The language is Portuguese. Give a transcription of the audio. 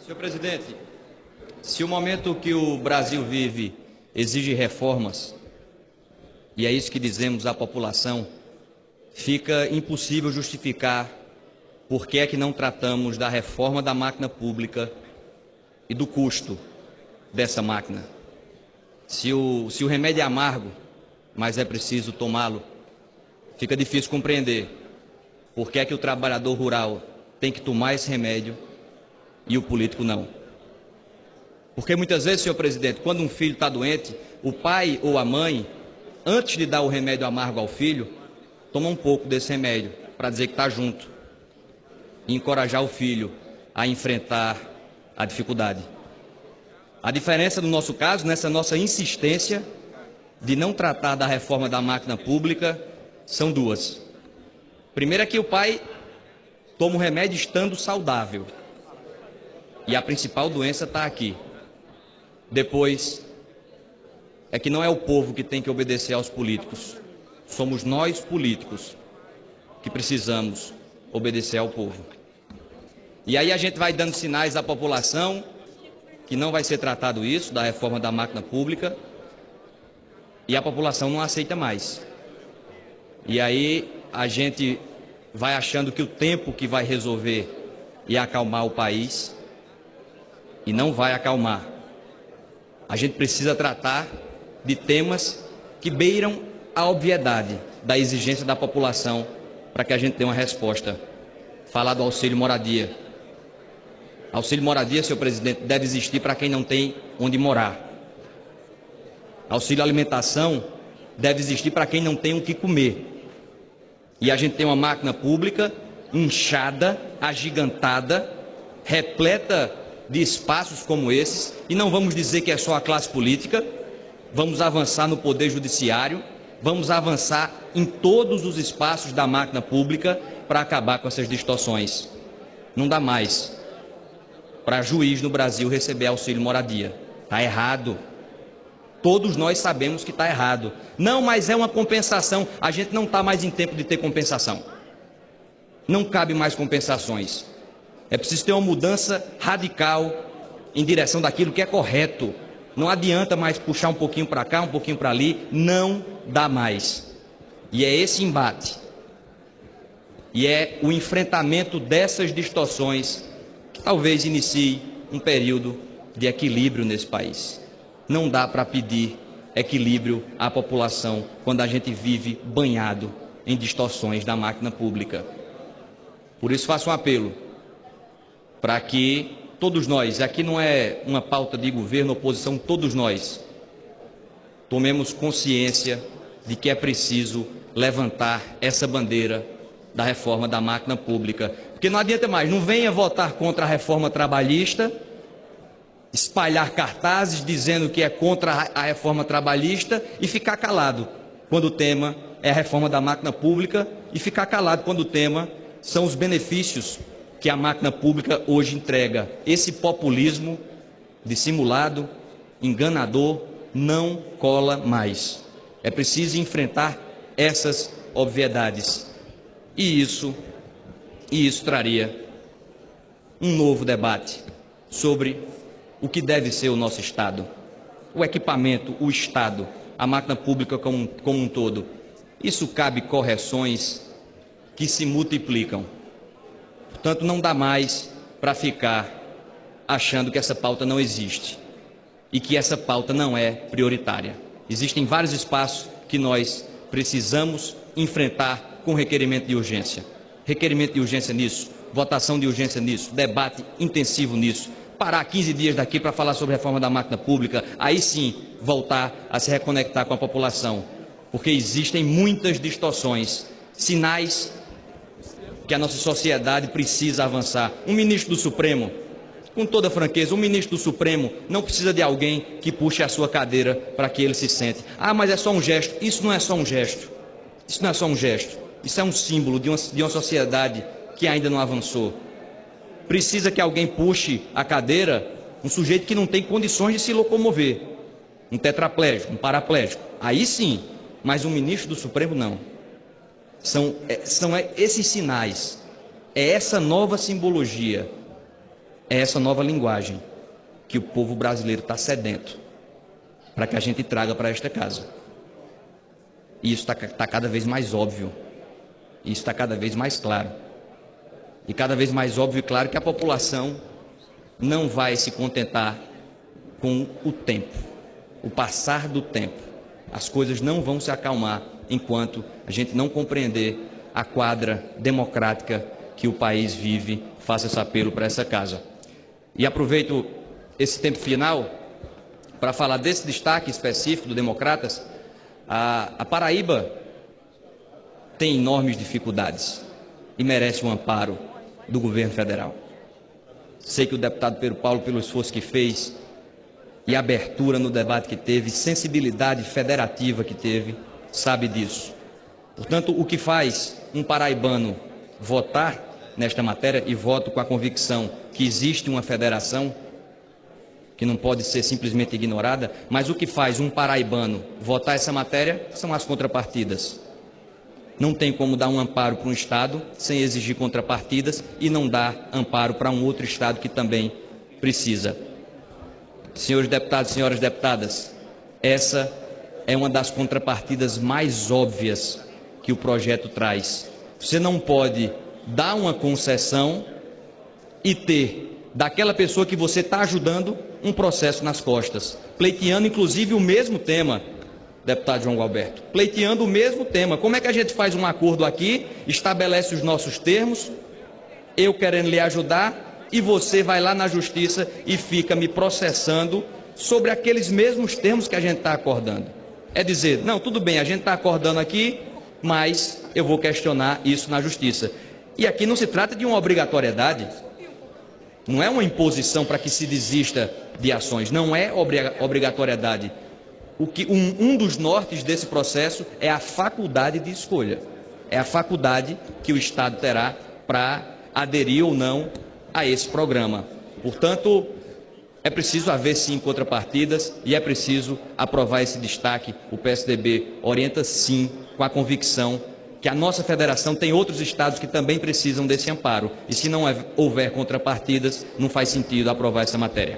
Senhor presidente, se o momento que o Brasil vive exige reformas, e é isso que dizemos à população, fica impossível justificar por que é que não tratamos da reforma da máquina pública e do custo dessa máquina. Se o remédio é amargo, mas é preciso tomá-lo, fica difícil compreender por que é que o trabalhador rural tem que tomar esse remédio e o político não. Porque muitas vezes, senhor presidente, quando um filho está doente, o pai ou a mãe, antes de dar o remédio amargo ao filho, toma um pouco desse remédio para dizer que está junto e encorajar o filho a enfrentar a dificuldade. A diferença no nosso caso, nessa nossa insistência de não tratar da reforma da máquina pública, são duas. Primeiro é que o pai toma o remédio estando saudável. E a principal doença está aqui. Depois, é que não é o povo que tem que obedecer aos políticos. Somos nós, políticos, que precisamos obedecer ao povo. E aí a gente vai dando sinais à população que não vai ser tratado isso, da reforma da máquina pública, e a população não aceita mais. E aí a gente vai achando que o tempo que vai resolver e acalmar o país, e não vai acalmar. A gente precisa tratar de temas que beiram a obviedade da exigência da população para que a gente tenha uma resposta. Falar do auxílio moradia. Auxílio moradia, senhor presidente, deve existir para quem não tem onde morar. Auxílio alimentação deve existir para quem não tem o que comer. E a gente tem uma máquina pública inchada, agigantada, repleta de espaços como esses, e não vamos dizer que é só a classe política, vamos avançar no poder judiciário, vamos avançar em todos os espaços da máquina pública para acabar com essas distorções. Não dá mais para juiz no Brasil receber auxílio moradia. Está errado. Todos nós sabemos que está errado. Não, mas é uma compensação. A gente não está mais em tempo de ter compensação. Não cabe mais compensações. É preciso ter uma mudança radical em direção daquilo que é correto. Não adianta mais puxar um pouquinho para cá, um pouquinho para ali. Não dá mais. E é esse embate. E é o enfrentamento dessas distorções que talvez inicie um período de equilíbrio nesse país. Não dá para pedir equilíbrio à população quando a gente vive banhado em distorções da máquina pública. Por isso faço um apelo para que todos nós, aqui não é uma pauta de governo, oposição, todos nós tomemos consciência de que é preciso levantar essa bandeira da reforma da máquina pública. Porque não adianta mais, não venha votar contra a reforma trabalhista, espalhar cartazes dizendo que é contra a reforma trabalhista e ficar calado quando o tema é a reforma da máquina pública e ficar calado quando o tema são os benefícios que a máquina pública hoje entrega. Esse populismo dissimulado, enganador, não cola mais. É preciso enfrentar essas obviedades. E isso traria um novo debate sobre o que deve ser o nosso Estado. O equipamento, o Estado, a máquina pública como um todo. Isso cabe correções que se multiplicam. Portanto, não dá mais para ficar achando que essa pauta não existe e que essa pauta não é prioritária. Existem vários espaços que nós precisamos enfrentar com requerimento de urgência. Requerimento de urgência nisso, votação de urgência nisso, debate intensivo nisso. Parar 15 dias daqui para falar sobre a reforma da máquina pública, aí sim voltar a se reconectar com a população. Porque existem muitas distorções, sinais que a nossa sociedade precisa avançar. Um ministro do Supremo, com toda franqueza, um ministro do Supremo não precisa de alguém que puxe a sua cadeira para que ele se sente. Ah, mas é só um gesto. Isso não é só um gesto. Isso não é só um gesto. Isso é um símbolo de uma sociedade que ainda não avançou. Precisa que alguém puxe a cadeira, um sujeito que não tem condições de se locomover. Um tetraplégico, um paraplégico. Aí sim, mas um ministro do Supremo não. São esses sinais, é essa nova simbologia É essa nova linguagem que o povo brasileiro está sedento para que a gente traga para esta casa. E isso está cada vez mais óbvio. Isso está cada vez mais claro. E cada vez mais óbvio e claro que a população não vai se contentar com o tempo, o passar do tempo. As coisas não vão se acalmar enquanto a gente não compreender a quadra democrática que o país vive. Faça esse apelo para essa casa. E aproveito esse tempo final para falar desse destaque específico do Democratas. A Paraíba tem enormes dificuldades e merece um amparo do governo federal. Sei que o deputado Pedro Paulo, pelo esforço que fez e abertura no debate que teve, sensibilidade federativa que teve, sabe disso. Portanto, o que faz um paraibano votar nesta matéria, e voto com a convicção que existe uma federação que não pode ser simplesmente ignorada, mas o que faz um paraibano votar essa matéria são as contrapartidas. Não tem como dar um amparo para um Estado sem exigir contrapartidas e não dar amparo para um outro Estado que também precisa. Senhores deputados e senhoras deputadas, essa é uma das contrapartidas mais óbvias que o projeto traz. Você não pode dar uma concessão e ter daquela pessoa que você está ajudando um processo nas costas, pleiteando inclusive o mesmo tema, deputado João Gualberto, pleiteando o mesmo tema. Como é que a gente faz um acordo aqui, estabelece os nossos termos, eu querendo lhe ajudar, e você vai lá na justiça e fica me processando sobre aqueles mesmos termos que a gente está acordando? É dizer, não, tudo bem, a gente está acordando aqui, mas eu vou questionar isso na justiça. E aqui não se trata de uma obrigatoriedade, não é uma imposição para que se desista de ações, não é obrigatoriedade. Um dos nortes desse processo é a faculdade de escolha. É a faculdade que o Estado terá para aderir ou não a esse programa. Portanto, é preciso haver sim contrapartidas e é preciso aprovar esse destaque. O PSDB orienta sim com a convicção que a nossa federação tem outros estados que também precisam desse amparo. E se não houver contrapartidas, não faz sentido aprovar essa matéria.